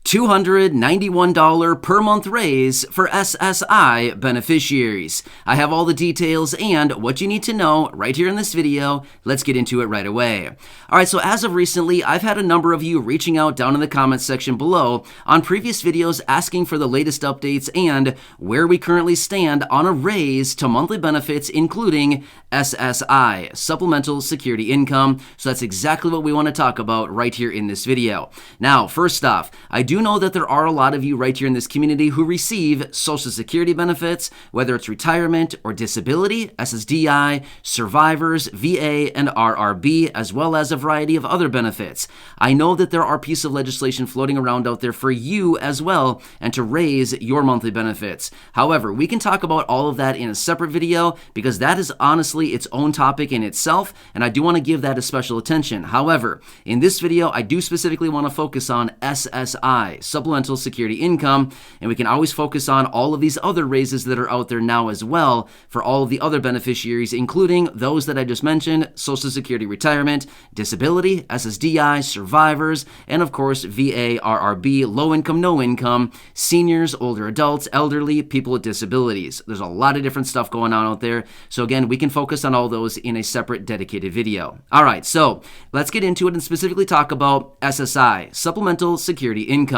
$291 per month raise for SSI beneficiaries. I have all the details and what you need to know right here in this video. Let's get into it right away. All right, so as of recently, I've had a number of you reaching out down in the comments section below on previous videos asking for the latest updates and where we currently stand on a raise to monthly benefits, including SSI, Supplemental Security Income. So that's exactly what we want to talk about right here in this video. Now, first off, I do know that there are a lot of you right here in this community who receive Social Security benefits, whether it's retirement or disability, SSDI, survivors, VA, and RRB, as well as a variety of other benefits. I know that there are pieces of legislation floating around out there for you as well and to raise your monthly benefits. However, we can talk about all of that in a separate video because that is honestly its own topic in itself, and I do want to give that a special attention. However, in this video, I do specifically want to focus on SSI, Supplemental Security Income, and we can always focus on all of these other raises that are out there now as well for all of the other beneficiaries, including those that I just mentioned: Social Security retirement, disability, SSDI, survivors, and of course VA, RRB, low income, no income, seniors, older adults, elderly, people with disabilities. There's a lot of different stuff going on out there. So again, we can focus on all those in a separate dedicated video. All right, so let's get into it and specifically talk about SSI, Supplemental Security Income.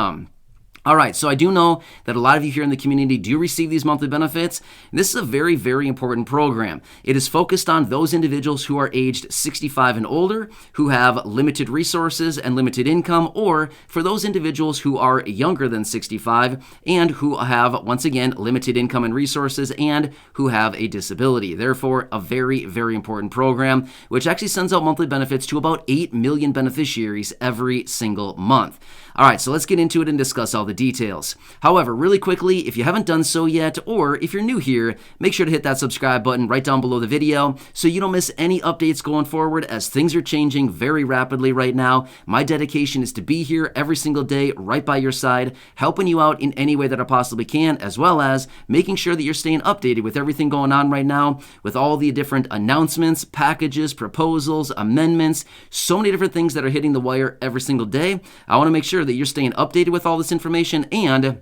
All right, so I do know that a lot of you here in the community do receive these monthly benefits. This is a very, very important program. It is focused on those individuals who are aged 65 and older, who have limited resources and limited income, or for those individuals who are younger than 65 and who have, once again, limited income and resources and who have a disability. Therefore, a very, very important program, which actually sends out monthly benefits to about 8 million beneficiaries every single month. All right, so let's get into it and discuss all the details. However, really quickly, if you haven't done so yet, or if you're new here, make sure to hit that subscribe button right down below the video so you don't miss any updates going forward, as things are changing very rapidly right now. My dedication is to be here every single day right by your side, helping you out in any way that I possibly can, as well as making sure that you're staying updated with everything going on right now, with all the different announcements, packages, proposals, amendments, so many different things that are hitting the wire every single day. I want to make sure that you're staying updated with all this information and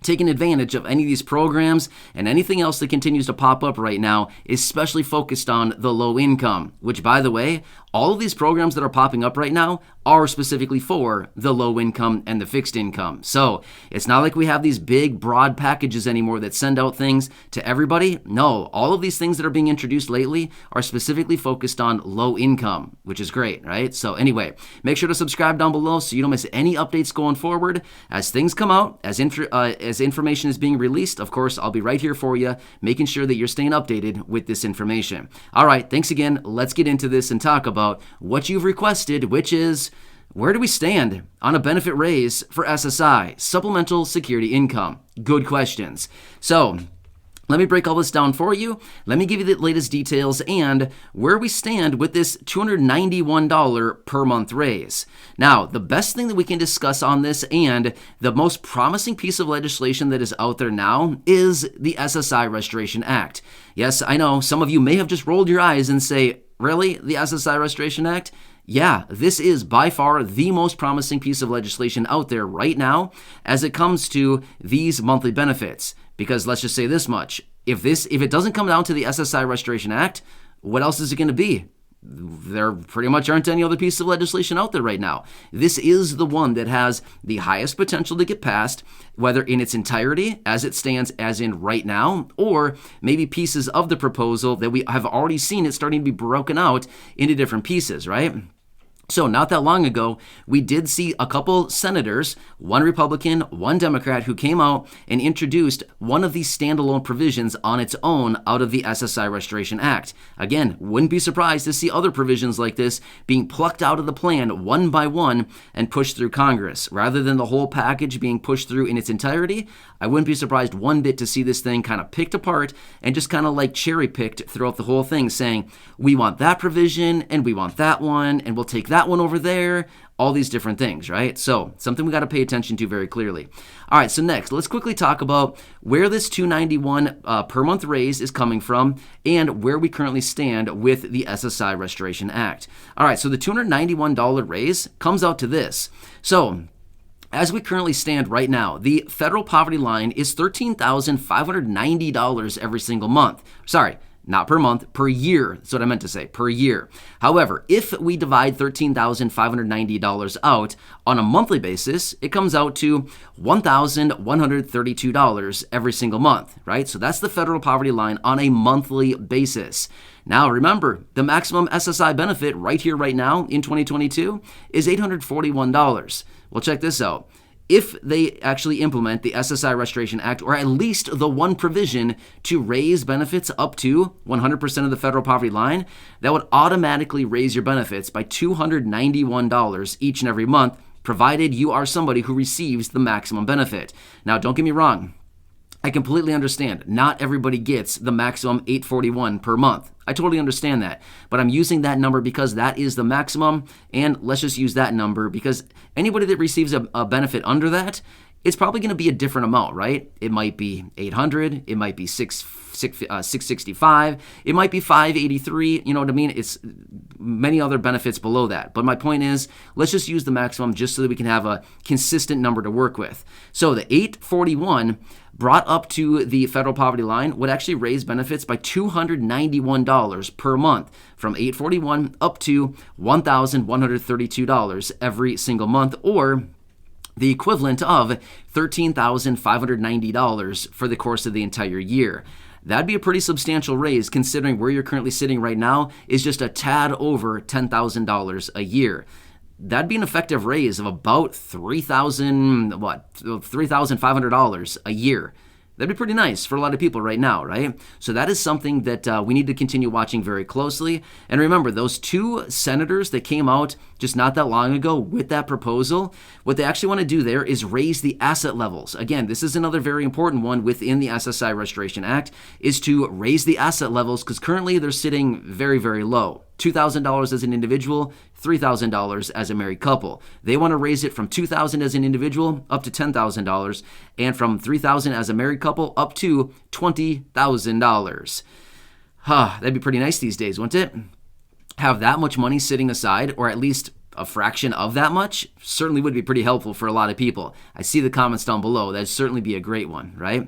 taking advantage of any of these programs and anything else that continues to pop up right now, especially focused on the low income, which, by the way, all of these programs that are popping up right now are specifically for the low income and the fixed income. So it's not like we have these big, broad packages anymore that send out things to everybody. No, all of these things that are being introduced lately are specifically focused on low income, which is great, right? So anyway, make sure to subscribe down below so you don't miss any updates going forward. As things come out, as information is being released, of course, I'll be right here for you, making sure that you're staying updated with this information. All right, thanks again. Let's get into this and talk about what you've requested, which is, where do we stand on a benefit raise for SSI, Supplemental Security Income? Good questions. So let me break all this down for you. Let me give you the latest details and where we stand with this $291 per month raise. Now, the best thing that we can discuss on this and the most promising piece of legislation that is out there now is the SSI Restoration Act. Yes, I know some of you may have just rolled your eyes and say, really? The SSI Restoration Act? Yeah, this is by far the most promising piece of legislation out there right now as it comes to these monthly benefits. Because let's just say this much, if it doesn't come down to the SSI Restoration Act, what else is it going to be? There pretty much aren't any other pieces of legislation out there right now. This is the one that has the highest potential to get passed, whether in its entirety as it stands as in right now, or maybe pieces of the proposal that we have already seen it starting to be broken out into different pieces, right? So not that long ago, we did see a couple senators, one Republican, one Democrat, who came out and introduced one of these standalone provisions on its own out of the SSI Restoration Act. Again, wouldn't be surprised to see other provisions like this being plucked out of the plan one by one and pushed through Congress. Rather than the whole package being pushed through in its entirety, I wouldn't be surprised one bit to see this thing kind of picked apart and just kind of like cherry picked throughout the whole thing, saying, we want that provision and we want that one and we'll take that one over there, all these different things, right? So something we got to pay attention to very clearly. All right, so next, let's quickly talk about where this $291 per month raise is coming from and where we currently stand with the SSI Restoration Act. All right, so the $291 raise comes out to this. So As we currently stand right now, the federal poverty line is $13,590 every single month. Sorry, not per month, per year. That's what I meant to say, per year. However, if we divide $13,590 out on a monthly basis, it comes out to $1,132 every single month, right? So that's the federal poverty line on a monthly basis. Now, remember, the maximum SSI benefit right here, right now in 2022 is $841. Well, check this out. If they actually implement the SSI Restoration Act, or at least the one provision to raise benefits up to 100% of the federal poverty line, that would automatically raise your benefits by $291 each and every month, provided you are somebody who receives the maximum benefit. Now, don't get me wrong. I completely understand. Not everybody gets the maximum $841 per month. I totally understand that. But I'm using that number because that is the maximum, and let's just use that number because anybody that receives a benefit under that, it's probably going to be a different amount, right? It might be $800, it might be $665, it might be $583, you know what I mean? It's many other benefits below that. But my point is, let's just use the maximum just so that we can have a consistent number to work with. So the $841 brought up to the federal poverty line would actually raise benefits by $291 per month, from $841 up to $1,132 every single month, or the equivalent of $13,590 for the course of the entire year. That'd be a pretty substantial raise considering where you're currently sitting right now is just a tad over $10,000 a year. That'd be an effective raise of about $3,500 a year. That'd be pretty nice for a lot of people right now, right? So that is something that we need to continue watching very closely. And remember, those two senators that came out just not that long ago with that proposal, what they actually want to do there is raise the asset levels. Again, this is another very important one within the SSI Restoration Act, is to raise the asset levels because currently they're sitting very, very low. $2,000 as an individual, $3,000 as a married couple. They want to raise it from $2,000 as an individual up to $10,000, and from $3,000 as a married couple up to $20,000. That'd be pretty nice these days, wouldn't it? Have that much money sitting aside, or at least a fraction of that much, certainly would be pretty helpful for a lot of people. I see the comments down below. That'd certainly be a great one, right?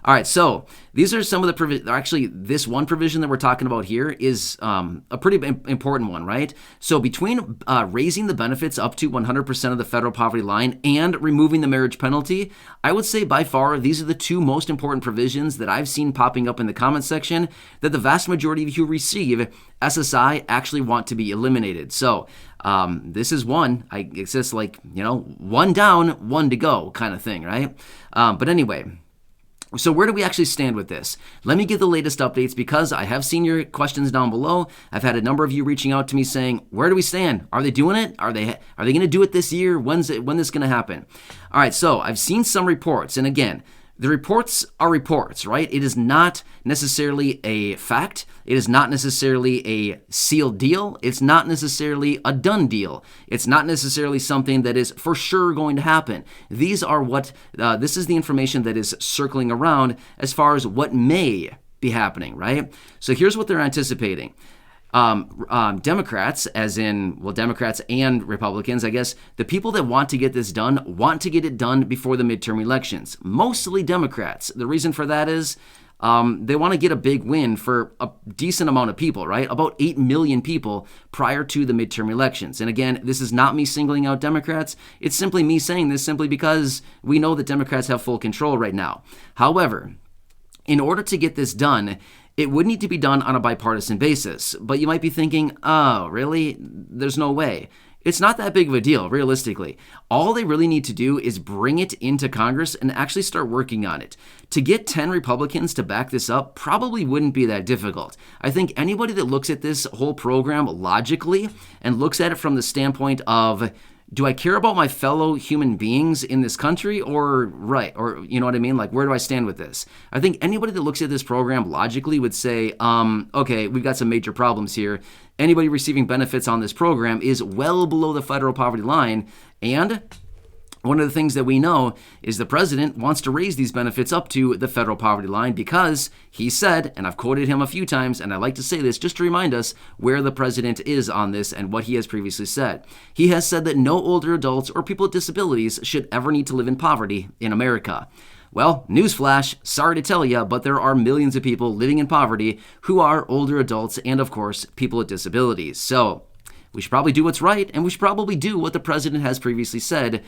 All right, so these are some of the provisions. Actually, this one provision that we're talking about here is a pretty important one, right? So between raising the benefits up to 100% of the federal poverty line and removing the marriage penalty, I would say by far these are the two most important provisions that I've seen popping up in the comment section that the vast majority of you who receive SSI actually want to be eliminated. So this is one. It's just like, one down, one to go kind of thing, right? But anyway. So where do we actually stand with this? Let me give the latest updates because I have seen your questions down below. I've had a number of you reaching out to me saying, where do we stand? Are they doing it? Are they going to do it this year? When is this going to happen? All right, so I've seen some reports. And again, the reports are reports, right? It is not necessarily a fact. It is not necessarily a sealed deal. It's not necessarily a done deal. It's not necessarily something that is for sure going to happen. This is the information that is circling around as far as what may be happening, right? So here's what they're anticipating. Democrats, Democrats and Republicans, I guess, the people that want to get this done want to get it done before the midterm elections. Mostly Democrats. The reason for that is they want to get a big win for a decent amount of people, right? About 8 million people prior to the midterm elections. And again, this is not me singling out Democrats. It's simply me saying this simply because we know that Democrats have full control right now. However, in order to get this done, it would need to be done on a bipartisan basis. But you might be thinking, oh, really? There's no way. It's not that big of a deal, realistically. All they really need to do is bring it into Congress and actually start working on it. To get 10 Republicans to back this up probably wouldn't be that difficult. I think anybody that looks at this whole program logically and looks at it from the standpoint of, do I care about my fellow human beings in this country or you know what I mean? Like, where do I stand with this? I think anybody that looks at this program logically would say, okay, we've got some major problems here. Anybody receiving benefits on this program is well below the federal poverty line, and one of the things that we know is the president wants to raise these benefits up to the federal poverty line because he said, and I've quoted him a few times, and I like to say this just to remind us where the president is on this and what he has previously said. He has said that no older adults or people with disabilities should ever need to live in poverty in America. Well, newsflash, sorry to tell you, but there are millions of people living in poverty who are older adults and, of course, people with disabilities. So we should probably do what's right, and we should probably do what the president has previously said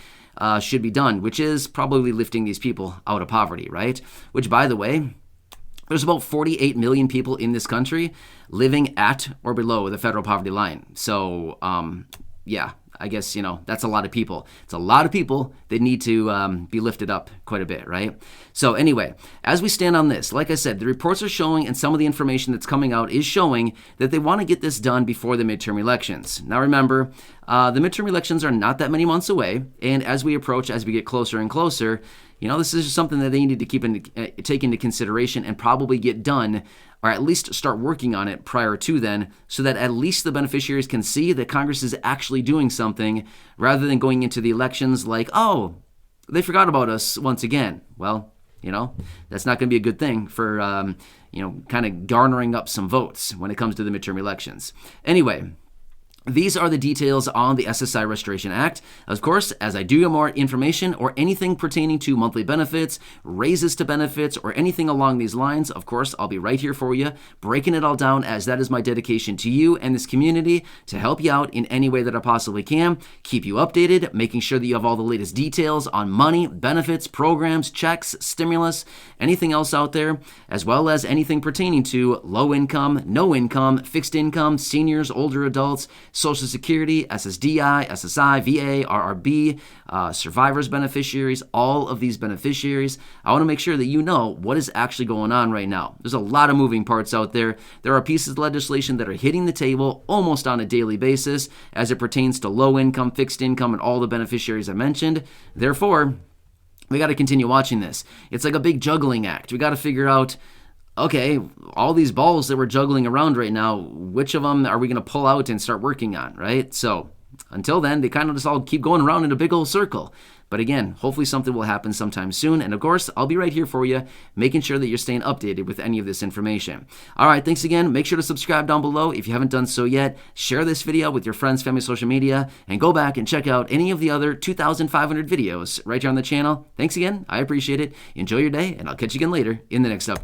should be done, which is probably lifting these people out of poverty, right? Which, by the way, there's about 48 million people in this country living at or below the federal poverty line. So, yeah, I guess, that's a lot of people. It's a lot of people that need to be lifted up quite a bit, right? So anyway, as we stand on this, like I said, the reports are showing and some of the information that's coming out is showing that they want to get this done before the midterm elections. Now remember, the midterm elections are not that many months away, and as we get closer and closer, this is just something that they need to take into consideration and probably get done, or at least start working on it prior to then, so that at least the beneficiaries can see that Congress is actually doing something rather than going into the elections like, oh, they forgot about us once again. Well, that's not going to be a good thing for, kind of garnering up some votes when it comes to the midterm elections. Anyway, these are the details on the SSI Restoration Act. Of course, as I do get more information or anything pertaining to monthly benefits, raises to benefits, or anything along these lines, of course, I'll be right here for you, breaking it all down, as that is my dedication to you and this community to help you out in any way that I possibly can, keep you updated, making sure that you have all the latest details on money, benefits, programs, checks, stimulus, anything else out there, as well as anything pertaining to low income, no income, fixed income, seniors, older adults, Social Security, SSDI, SSI, VA, RRB, survivors beneficiaries, all of these beneficiaries. I want to make sure that you know what is actually going on right now. There's a lot of moving parts out there. There are pieces of legislation that are hitting the table almost on a daily basis as it pertains to low income, fixed income, and all the beneficiaries I mentioned. Therefore, we got to continue watching this. It's like a big juggling act. We got to figure out, okay, all these balls that we're juggling around right now, which of them are we going to pull out and start working on, right? So until then, they kind of just all keep going around in a big old circle. But again, hopefully something will happen sometime soon. And of course, I'll be right here for you, making sure that you're staying updated with any of this information. All right, thanks again. Make sure to subscribe down below if you haven't done so yet. Share this video with your friends, family, social media, and go back and check out any of the other 2,500 videos right here on the channel. Thanks again. I appreciate it. Enjoy your day, and I'll catch you again later in the next update.